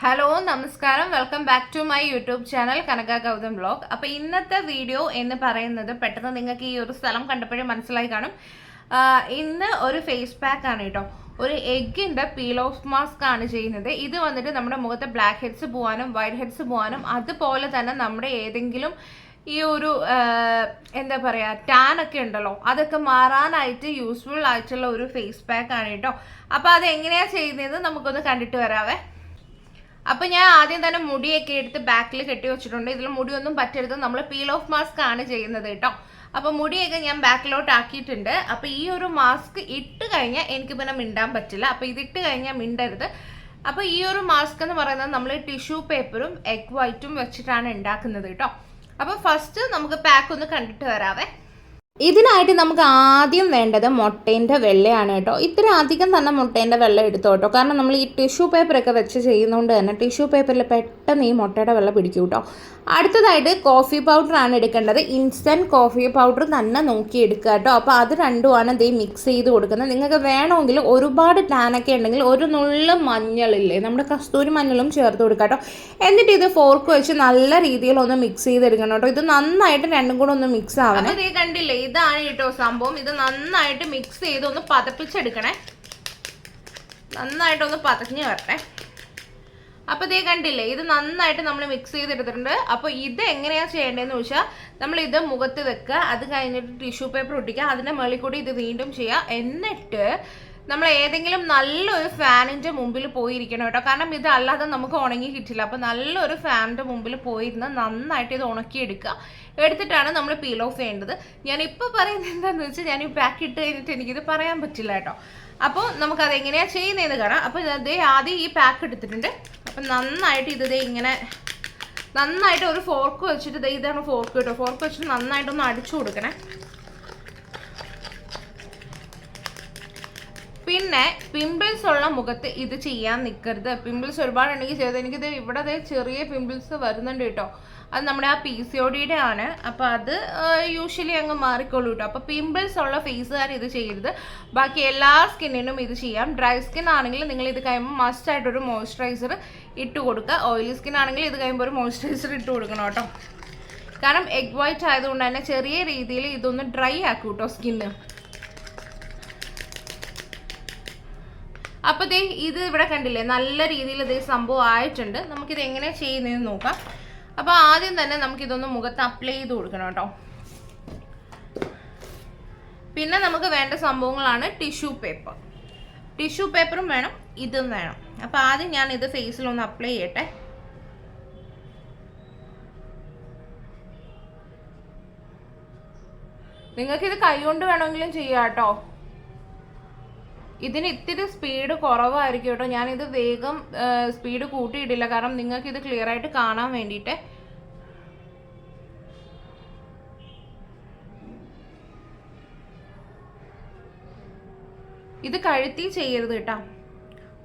Hello നമസ്കാരം, welcome back to my YouTube channel Kanaka Gautham vlog. അപ്പോൾ ഇന്നത്തെ വീഡിയോ എന്ന് പറയുന്നത് പെട്ടെന്ന് നിങ്ങൾക്ക് ഈ ഒരു സ്ഥലം കണ്ടപ്പോഴേ മനസ്സിലായി കാണും. ഇന്ന് ഒരു ഫേസ് പാക്ക് ആണ് കേട്ടോ. ഒരു എഗ്ഗിൻ്റെ പീൽ ഓഫ് മാസ്ക് ആണ് ചെയ്യുന്നത്. ഇത് വന്നിട്ട് നമ്മുടെ മുഖത്തെ ബ്ലാക്ക് ഹെഡ്സ് പോകാനും വൈറ്റ് ഹെഡ്സ് പോകാനും അതുപോലെ തന്നെ നമ്മുടെ ഏതെങ്കിലും ഈ ഒരു എന്താ പറയുക ടാൻ ഒക്കെ ഉണ്ടല്ലോ അതൊക്കെ മാറാനായിട്ട് യൂസ്ഫുൾ ആയിട്ടുള്ള ഒരു ഫേസ് പാക്ക് ആണ് കേട്ടോ. അപ്പോൾ അത് എങ്ങനെയാണ് ചെയ്യുന്നത് നമുക്കൊന്ന് കണ്ടിട്ട് വരാവേ. അപ്പോൾ ഞാൻ ആദ്യം തന്നെ മുടിയൊക്കെ എടുത്ത് ബാക്കിൽ കെട്ടി വെച്ചിട്ടുണ്ട്. ഇതിൽ മുടിയൊന്നും പറ്റരുത്, നമ്മൾ പീൽ ഓഫ് മാസ്ക് ആണ് ചെയ്യുന്നത് കേട്ടോ. അപ്പോൾ മുടിയൊക്കെ ഞാൻ ബാക്കിലോട്ട് ആക്കിയിട്ടുണ്ട്. അപ്പോൾ ഈ ഒരു മാസ്ക് ഇട്ട് കഴിഞ്ഞാൽ എനിക്ക് പിന്നെ മിണ്ടാൻ പറ്റില്ല. അപ്പോൾ ഇതിട്ട് കഴിഞ്ഞാൽ മിണ്ടരുത്. അപ്പോൾ ഈ ഒരു മാസ്ക് എന്ന് പറയുന്നത് നമ്മൾ ടിഷ്യൂ പേപ്പറും എഗ് വൈറ്റും വെച്ചിട്ടാണ് ഉണ്ടാക്കുന്നത് കേട്ടോ. അപ്പോൾ ഫസ്റ്റ് നമുക്ക് പാക്ക് ഒന്ന് കണ്ടിട്ട് വരാവേ. ഇതിനായിട്ട് നമുക്ക് ആദ്യം വേണ്ടത് മുട്ടേൻ്റെ വെള്ളയാണ് കേട്ടോ. ഇത്ര അധികം തന്നെ മുട്ടേൻ്റെ വെള്ള എടുത്തോ കേട്ടോ. കാരണം നമ്മൾ ഈ ടിഷ്യൂ പേപ്പറൊക്കെ വെച്ച് ചെയ്യുന്നതുകൊണ്ട് തന്നെ ടിഷ്യൂ പേപ്പറിൽ പെട്ടെന്ന് ഈ മുട്ടയുടെ വെള്ള പിടിക്കും കേട്ടോ. അടുത്തതായിട്ട് കോഫി പൗഡറാണ് എടുക്കേണ്ടത്. ഇൻസ്റ്റൻറ്റ് കോഫി പൗഡർ തന്നെ നോക്കി എടുക്കുക കേട്ടോ. അപ്പോൾ അത് രണ്ടുമാണ് ഇതേ മിക്സ് ചെയ്ത് കൊടുക്കുന്നത്. നിങ്ങൾക്ക് വേണമെങ്കിൽ ഒരുപാട് ടാനൊക്കെ ഉണ്ടെങ്കിൽ ഒരു നുള്ളു മഞ്ഞളില്ലേ, നമ്മുടെ കസ്തൂരി മഞ്ഞളും ചേർത്ത് കൊടുക്കുക കേട്ടോ. എന്നിട്ട് ഇത് ഫോർക്ക് വെച്ച് നല്ല രീതിയിൽ ഒന്ന് മിക്സ് ചെയ്തെടുക്കണം കേട്ടോ. ഇത് നന്നായിട്ട് രണ്ടും കൂടെ ഒന്ന് മിക്സ് ആവണം. ഇത് കണ്ടില്ലേ, ഇതാണ് കേട്ടോ സംഭവം. ഇത് നന്നായിട്ട് മിക്സ് ചെയ്ത് ഒന്ന് പതപ്പിച്ചെടുക്കണേ. നന്നായിട്ടൊന്ന് പതഞ്ഞ് വരട്ടെ. അപ്പോൾ ഇതേ കണ്ടില്ലേ, ഇത് നന്നായിട്ട് നമ്മൾ മിക്സ് ചെയ്തെടുത്തിട്ടുണ്ട്. അപ്പോൾ ഇത് എങ്ങനെയാണ് ചെയ്യേണ്ടതെന്ന് ചോദിച്ചാൽ നമ്മൾ ഇത് മുഖത്ത് വെക്കുക, അത് കഴിഞ്ഞിട്ട് ടിഷ്യൂ പേപ്പർ ഒട്ടിക്കുക, അതിൻ്റെ മുകളിൽ കൂടി ഇത് വീണ്ടും ചെയ്യുക. എന്നിട്ട് നമ്മൾ ഏതെങ്കിലും നല്ലൊരു ഫാനിൻ്റെ മുമ്പിൽ പോയിരിക്കണം കേട്ടോ. കാരണം ഇത് അല്ലാതെ നമുക്ക് ഉണങ്ങി കിട്ടില്ല. അപ്പോൾ നല്ലൊരു ഫാനിൻ്റെ മുമ്പിൽ പോയിരുന്ന് നന്നായിട്ട് ഇത് ഉണക്കിയെടുക്കുക. എടുത്തിട്ടാണ് നമ്മൾ പീൽ ഓഫ് ചെയ്യേണ്ടത്. ഞാനിപ്പോൾ പറയുന്നത് എന്താണെന്ന് വെച്ചാൽ ഞാൻ ഈ പാക്ക് ഇട്ട് കഴിഞ്ഞിട്ട് എനിക്കിത് പറയാൻ പറ്റില്ല കേട്ടോ. അപ്പോൾ നമുക്കത് എങ്ങനെയാണ് ചെയ്യുന്നതെന്ന് കാണാം. അപ്പോൾ ഇതേ ആദ്യം ഈ പാക്ക് എടുത്തിട്ടുണ്ട്. അപ്പം നന്നായിട്ട് ഇതേ ഇങ്ങനെ നന്നായിട്ട് ഒരു ഫോർക്ക് വെച്ചിട്ട് ഇതാണ് ഫോർക്ക് കേട്ടോ. ഫോർക്ക് വെച്ചിട്ട് നന്നായിട്ടൊന്ന് അടിച്ചു കൊടുക്കണേ. പിന്നെ പിമ്പിൾസ് ഉള്ള മുഖത്ത് ഇത് ചെയ്യാൻ നിൽക്കരുത്. പിമ്പിൾസ് ഒരുപാടുണ്ടെങ്കിൽ ചെയ്തത്. എനിക്കിത് ഇവിടെ ചെറിയ പിമ്പിൾസ് വരുന്നുണ്ട് കേട്ടോ. അത് നമ്മുടെ ആ PCOD ആണ്. അപ്പോൾ അത് യൂഷ്വലി അങ്ങ് മാറിക്കോളൂ കേട്ടോ. അപ്പോൾ പിമ്പിൾസ് ഉള്ള ഫേസുകാർ ഇത് ചെയ്യരുത്. ബാക്കി എല്ലാ സ്കിന്നിനും ഇത് ചെയ്യാം. ഡ്രൈ സ്കിൻ ആണെങ്കിൽ നിങ്ങൾ ഇത് കഴിയുമ്പോൾ മസ്റ്റായിട്ടൊരു മോയ്സ്ചറൈസർ ഇട്ട് കൊടുക്കുക. ഓയിലി സ്കിൻ ആണെങ്കിൽ ഇത് കഴിയുമ്പോൾ ഒരു മോയ്സ്ചറൈസർ ഇട്ട് കൊടുക്കണം കേട്ടോ. കാരണം എഗ് വൈറ്റ് ആയതുകൊണ്ട് തന്നെ ചെറിയ രീതിയിൽ ഇതൊന്ന് ഡ്രൈ ആക്കും കേട്ടോ സ്കിന്ന്. അപ്പോൾ ഇത് ഇവിടെ കണ്ടില്ലേ, നല്ല രീതിയിൽ ഇതേ സംഭവം ആയിട്ടുണ്ട്. നമുക്കിത് എങ്ങനെ ചെയ്യുന്നതെന്ന് നോക്കാം. അപ്പോൾ ആദ്യം തന്നെ നമുക്കിതൊന്ന് മുഖത്ത് അപ്ലൈ ചെയ്ത് കൊടുക്കണം കേട്ടോ. പിന്നെ നമുക്ക് വേണ്ട സംഭവങ്ങളാണ് ടിഷ്യൂ പേപ്പർ. ടിഷ്യൂ പേപ്പറും വേണം, ഇതും വേണം. അപ്പോൾ ആദ്യം ഞാൻ ഇത് ഫേസിലൊന്ന് അപ്ലൈ ചെയ്യട്ടെ. നിങ്ങൾക്കിത് കൈ കൊണ്ട് വേണമെങ്കിലും ചെയ്യാം കേട്ടോ. ഇതിന് ഇത്തിരി സ്പീഡ് കുറവായിരിക്കും കേട്ടോ. ഞാനിത് വേഗം സ്പീഡ് കൂട്ടിയിട്ടില്ല, കാരണം നിങ്ങൾക്ക് ഇത് ക്ലിയർ ആയിട്ട് കാണാൻ വേണ്ടിയിട്ട്. ഇത് കഴുത്തി ചെയ്യരുത് കേട്ടോ,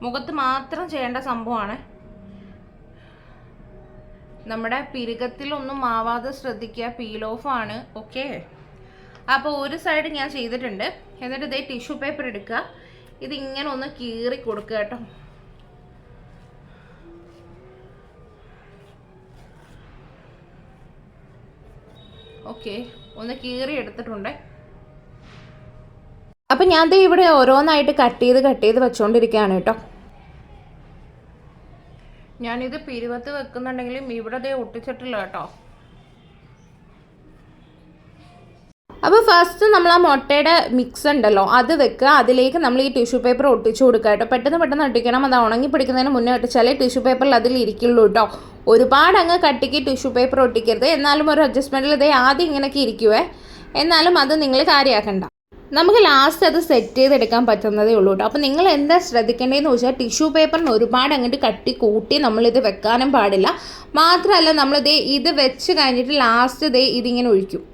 മുഖത്ത് മാത്രം ചെയ്യേണ്ട സംഭവമാണ്. നമ്മുടെ പിരുകത്തിലൊന്നും ആവാതെ ശ്രദ്ധിക്കുക. പീൽ ഓഫ് ആണ്. ഓക്കെ, അപ്പോൾ ഒരു സൈഡ് ഞാൻ ചെയ്തിട്ടുണ്ട്. എന്നിട്ട് ഇതേ ടിഷ്യൂ പേപ്പർ എടുക്കുക, ഇതിങ്ങനെ ഒന്ന് കീറി കൊടുക്കുക കേട്ടോ. ഓക്കെ, ഒന്ന് കീറി എടുത്തിട്ടുണ്ട്. അപ്പം ഞാൻ ഇവിടെ ഓരോന്നായിട്ട് കട്ട് ചെയ്ത് വെച്ചുകൊണ്ടിരിക്കുകയാണ് കേട്ടോ. ഞാനിത് പിരുവത്ത് വെക്കുന്നുണ്ടെങ്കിലും ഇവിടെ ഒട്ടിച്ചിട്ടില്ല കേട്ടോ. അപ്പോൾ ഫസ്റ്റ് നമ്മൾ ആ മുട്ടയുടെ മിക്സ് ഉണ്ടല്ലോ അത് വെക്കുക. അതിലേക്ക് നമ്മൾ ഈ ടിഷ്യൂ പേപ്പർ ഒട്ടിച്ചു കൊടുക്കുക കേട്ടോ. പെട്ടെന്ന് ഒട്ടിക്കണം. അത് ഉണങ്ങി പിടിക്കുന്നതിന് മുന്നേ ഒട്ടിച്ചാലേ ടിഷ്യൂ പേപ്പറിൽ അതിൽ ഇരിക്കുള്ളൂ കേട്ടോ. ഒരുപാട് അങ്ങ് കട്ടിക്ക് ടിഷ്യൂ പേപ്പർ ഒട്ടിക്കരുത്. എന്നാലും ഒരു അഡ്ജസ്റ്റ്മെൻറ്റിൽ ആദ്യം ഇങ്ങനെയൊക്കെ ഇരിക്കുവേ. എന്നാലും അത് നിങ്ങൾ കാര്യമാക്കണ്ട. നമുക്ക് ലാസ്റ്റ് അത് സെറ്റ് ചെയ്തെടുക്കാൻ പറ്റുന്നതേ ഉള്ളൂ കേട്ടോ. അപ്പോൾ നിങ്ങൾ എന്താ ശ്രദ്ധിക്കേണ്ടതെന്ന് ചോദിച്ചാൽ ടിഷ്യൂ പേപ്പറിന് ഒരുപാട് അങ്ങോട്ട് കട്ടി കൂട്ടി നമ്മളിത് വെക്കാനും പാടില്ല. മാത്രമല്ല ഇത് വെച്ച് കഴിഞ്ഞിട്ട് ലാസ്റ്റ് ഇതിങ്ങനെ ഒഴിക്കും.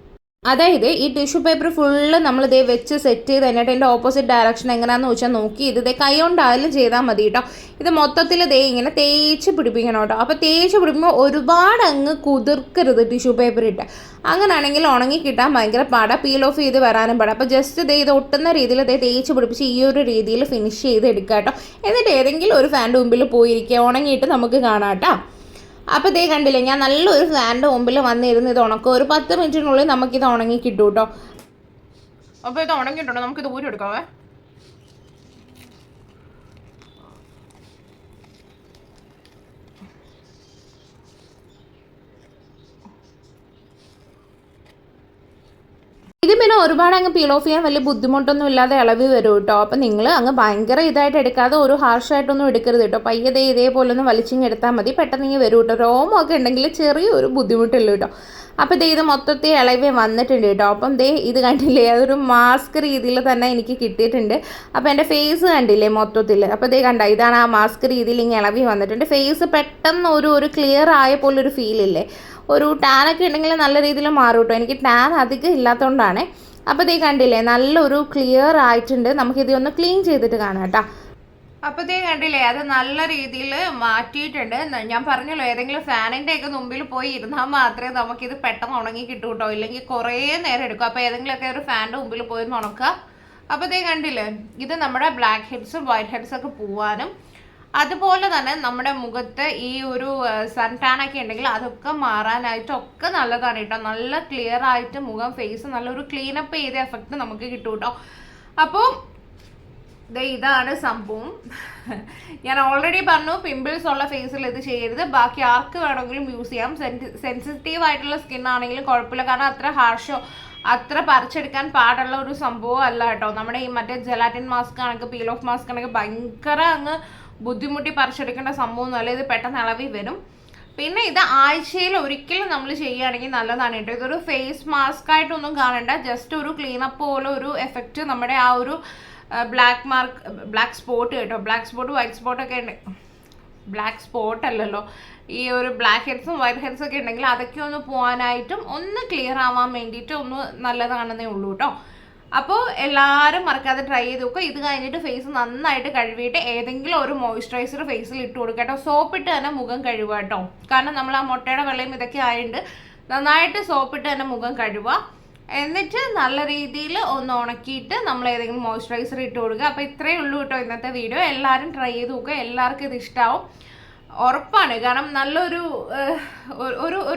അതായത് ഈ ടിഷ്യൂ പേപ്പർ ഫുള്ള് നമ്മളിതേ വെച്ച് സെറ്റ് ചെയ്ത് എന്നിട്ട് അതിൻ്റെ ഓപ്പോസിറ്റ് ഡയറക്ഷൻ എങ്ങനെയാണെന്ന് വെച്ചാൽ നോക്കി ഇത് കൈ കൊണ്ടായാലും ചെയ്താൽ മതി കേട്ടോ. ഇത് മൊത്തത്തിൽ ഇങ്ങനെ തേച്ച് പിടിപ്പിക്കണം കേട്ടോ. അപ്പോൾ തേച്ച് പിടിപ്പിക്കുമ്പോൾ ഒരുപാട് അങ്ങ് കുതിർക്കരുത് ടിഷ്യൂ പേപ്പർ ഇട്ട്. അങ്ങനെയാണെങ്കിൽ ഉണങ്ങി കിട്ടാൻ ഭയങ്കര പാടാണ്, പീൽ ഓഫ് ചെയ്ത് വരാനും പാടാം. അപ്പോൾ ജസ്റ്റ് ഇത് ഒട്ടുന്ന രീതിയിൽ തേച്ച് പിടിപ്പിച്ച് ഈ ഒരു രീതിയിൽ ഫിനിഷ് ചെയ്ത് എടുക്കുക കേട്ടോ. എന്നിട്ട് ഏതെങ്കിലും ഒരു ഫാനിൻ്റെ മുമ്പിൽ പോയിരിക്കുക, ഉണങ്ങിയിട്ട് നമുക്ക് കാണാം കേട്ടോ. അപ്പോൾ ഇതേ കണ്ടില്ലേ, ഞാൻ നല്ലൊരു ഫാനിൻ്റെ മുമ്പിൽ വന്നിരുന്ന് ഇത് ഉണക്കും. ഒരു 10 മിനിറ്റിനുള്ളിൽ നമുക്കിത് ഉണങ്ങി കിട്ടും കേട്ടോ. അപ്പോൾ ഇത് ഉണങ്ങിയിട്ടുണ്ടോ, നമുക്കിത് ഊരി എടുക്കാവേ. ഇത് പിന്നെ ഒരുപാട് അങ്ങ് പീൽ ഓഫ് ചെയ്യാൻ വലിയ ബുദ്ധിമുട്ടൊന്നും ഇല്ലാതെ ഇളവി വരും കേട്ടോ. അപ്പം നിങ്ങൾ അങ്ങ് ഭയങ്കര ഇതായിട്ട് എടുക്കാതെ ഒരു ഹാർഷായിട്ടൊന്നും എടുക്കരുത് കേട്ടോ. പയ്യതേ ഇതേപോലെ ഒന്ന് വലിച്ചിങ് എടുത്താൽ മതി, പെട്ടെന്ന് ഇങ്ങനെ വരും കേട്ടോ. രോമമൊക്കെ ഉണ്ടെങ്കിൽ ചെറിയൊരു ബുദ്ധിമുട്ടുള്ളൂ കേട്ടോ. അപ്പോൾ ഇത് മൊത്തത്തിൽ ഇളവി വന്നിട്ടുണ്ട് കേട്ടോ. അപ്പം ഇത് കണ്ടില്ലേ, അതൊരു മാസ്ക് രീതിയിൽ തന്നെ എനിക്ക് കിട്ടിയിട്ടുണ്ട്. അപ്പോൾ എൻ്റെ ഫേസ് കണ്ടില്ലേ മൊത്തത്തിൽ. അപ്പോൾ കണ്ട, ഇതാണ് ആ മാസ്ക് രീതിയിൽ ഇങ്ങനെ ഇളവി വന്നിട്ടുണ്ട്. ഫേസ് പെട്ടെന്ന് ഒരു ക്ലിയർ ആയ പോലൊരു ഫീലില്ലേ. ഒരു ടാനൊക്കെ ഉണ്ടെങ്കിൽ നല്ല രീതിയിൽ മാറും കേട്ടോ. എനിക്ക് ടാൻ അധികം ഇല്ലാത്തതുകൊണ്ടാണ്. അപ്പോൾ കണ്ടില്ലേ, നല്ലൊരു ക്ലിയർ ആയിട്ടുണ്ട്. നമുക്കിത് ഒന്ന് ക്ലീൻ ചെയ്തിട്ട് കാണാം കേട്ടോ. അപ്പോൾ കണ്ടില്ലേ, അത് നല്ല രീതിയിൽ മാറ്റിയിട്ടുണ്ട്. ഞാൻ പറഞ്ഞല്ലോ, ഏതെങ്കിലും ഫാനിൻ്റെ ഒക്കെ മുമ്പിൽ പോയി ഇരുന്നാൽ മാത്രമേ നമുക്കിത് പെട്ടെന്ന് ഉണങ്ങി കിട്ടൂ കേട്ടോ. ഇല്ലെങ്കിൽ കുറേ നേരം എടുക്കും. അപ്പോൾ ഏതെങ്കിലുമൊക്കെ ഒരു ഫാനിൻ്റെ മുമ്പിൽ പോയി ഉണക്കുക. അപ്പോൾ കണ്ടില്ലേ, ഇത് നമ്മുടെ ബ്ലാക്ക് ഹെഡ്സും വൈറ്റ് ഹെഡ്സൊക്കെ പോവാനും അതുപോലെ തന്നെ നമ്മുടെ മുഖത്ത് ഈ ഒരു സൺ ടാൻ ഒക്കെ ഉണ്ടെങ്കിൽ അതൊക്കെ മാറാനായിട്ടൊക്കെ നല്ലതാണ് കേട്ടോ. നല്ല ക്ലിയർ ആയിട്ട് മുഖം ഫേസ് നല്ലൊരു ക്ലീനപ്പ് ചെയ്ത എഫക്റ്റ് നമുക്ക് കിട്ടും കേട്ടോ. അപ്പോൾ ഇതാണ് സംഭവം. ഞാൻ ഓൾറെഡി പറഞ്ഞു, പിമ്പിൾസ് ഉള്ള ഫേസിൽ ഇത് ചെയ്യരുത്. ബാക്കി ആർക്ക് വേണമെങ്കിലും യൂസ് ചെയ്യാം. സെൻസിറ്റീവ് ആയിട്ടുള്ള സ്കിൻ ആണെങ്കിലും കുഴപ്പമില്ല. കാരണം അത്ര ഹാർഷോ അത്ര പറിച്ചെടുക്കാൻ പാടുള്ള ഒരു സംഭവം അല്ല കേട്ടോ. നമ്മുടെ ഈ മറ്റേ ജെലാറ്റിൻ മാസ്ക് ആണെങ്കിൽ, പീൽ ഓഫ് മാസ്ക് ആണെങ്കിൽ ഭയങ്കര അങ്ങ് ബുദ്ധിമുട്ടി പറിച്ചെടുക്കേണ്ട സംഭവമൊന്നുമല്ല. ഇത് പെട്ടെന്ന് ഇളവി വരും. പിന്നെ ഇത് ആഴ്ചയിൽ ഒരിക്കലും നമ്മൾ ചെയ്യുകയാണെങ്കിൽ നല്ലതാണ് കേട്ടോ. ഇതൊരു ഫേസ് മാസ്ക് ആയിട്ടൊന്നും കാണണ്ട, ജസ്റ്റ് ഒരു ക്ലീനപ്പ് പോലെ ഒരു എഫക്റ്റ് നമ്മുടെ ആ ഒരു ബ്ലാക്ക് സ്പോട്ട് കേട്ടോ. ബ്ലാക്ക് സ്പോട്ട് വൈറ്റ് സ്പോട്ടൊക്കെ ഉണ്ട്. ബ്ലാക്ക് സ്പോട്ട് അല്ലല്ലോ, ഈ ഒരു ബ്ലാക്ക് ഹെഡ്സും വൈറ്റ് ഹെഡ്സും ഒക്കെ ഉണ്ടെങ്കിൽ അതൊക്കെ ഒന്ന് പോകാനായിട്ടും ഒന്ന് ക്ലിയർ ആവാൻ വേണ്ടിയിട്ട് ഒന്ന് നല്ലതാണെന്നേ ഉള്ളൂ കേട്ടോ. അപ്പോൾ എല്ലാവരും മറക്കാതെ ട്രൈ ചെയ്ത് നോക്കുക. ഇത് കഴിഞ്ഞിട്ട് ഫേസ് നന്നായിട്ട് കഴുകിയിട്ട് ഏതെങ്കിലും ഒരു മോയ്സ്ചറൈസർ ഫേസിൽ ഇട്ട് കൊടുക്കുക കേട്ടോ. സോപ്പിട്ട് തന്നെ മുഖം കഴുകുക കേട്ടോ. കാരണം നമ്മൾ ആ മുട്ടയുടെ വെള്ളയും ഇതൊക്കെ ആയതുകൊണ്ട് നന്നായിട്ട് സോപ്പിട്ട് തന്നെ മുഖം കഴുകുക. എന്നിട്ട് നല്ല രീതിയിൽ ഒന്ന് ഉണക്കിയിട്ട് നമ്മൾ ഏതെങ്കിലും മോയ്സ്ചറൈസർ ഇട്ട് കൊടുക്കുക. അപ്പോൾ ഇത്രയേ ഉള്ളൂ കേട്ടോ ഇന്നത്തെ വീഡിയോ. എല്ലാവരും ട്രൈ ചെയ്ത് നോക്കുക, എല്ലാവർക്കും ഇത് ഇഷ്ടമാവും ഉറപ്പാണ്. കാരണം നല്ലൊരു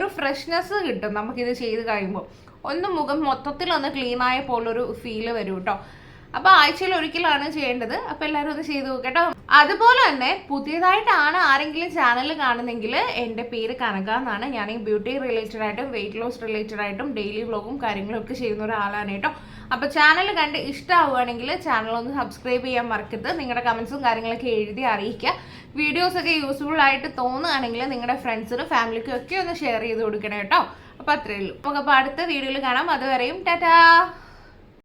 ഒരു ഫ്രഷ്നെസ് കിട്ടും നമുക്കിത് ചെയ്ത് കഴിയുമ്പോൾ. ഒന്ന് മുഖം മൊത്തത്തിലൊന്ന് ക്ലീനായ പോലൊരു ഫീല് വരും കേട്ടോ. അപ്പോൾ ആഴ്ചയിൽ ഒരിക്കലാണ് ചെയ്യേണ്ടത്. അപ്പോൾ എല്ലാവരും അത് ചെയ്ത് നോക്കട്ടോ. അതുപോലെ തന്നെ പുതിയതായിട്ടാണ് ആരെങ്കിലും ചാനൽ കാണുന്നെങ്കിൽ, എൻ്റെ പേര് കനക എന്നാണ്. ഞാൻ ഈ ബ്യൂട്ടി റിലേറ്റഡ് ആയിട്ടും വെയിറ്റ് ലോസ് റിലേറ്റഡ് ആയിട്ടും ഡെയിലി വ്ളോഗും കാര്യങ്ങളും ഒക്കെ ചെയ്യുന്ന ഒരാളാണ് കേട്ടോ. അപ്പോൾ ചാനൽ കണ്ട് ഇഷ്ടമാവുകയാണെങ്കിൽ ചാനലൊന്ന് സബ്സ്ക്രൈബ് ചെയ്യാൻ മറക്കരുത്. നിങ്ങളുടെ കമൻസും കാര്യങ്ങളൊക്കെ എഴുതി അറിയിക്കുക. വീഡിയോസൊക്കെ യൂസ്ഫുൾ ആയിട്ട് തോന്നുകയാണെങ്കിൽ നിങ്ങളുടെ ഫ്രണ്ട്സിനും ഫാമിലിക്കും ഒക്കെ ഒന്ന് ഷെയർ ചെയ്ത് കൊടുക്കണം കേട്ടോ. അപ്പോൾ അത്രയേ ഉള്ളൂ. നമുക്ക് അപ്പോൾ അടുത്ത വീഡിയോയിൽ കാണാം. അതുവരെയും ടാറ്റാ.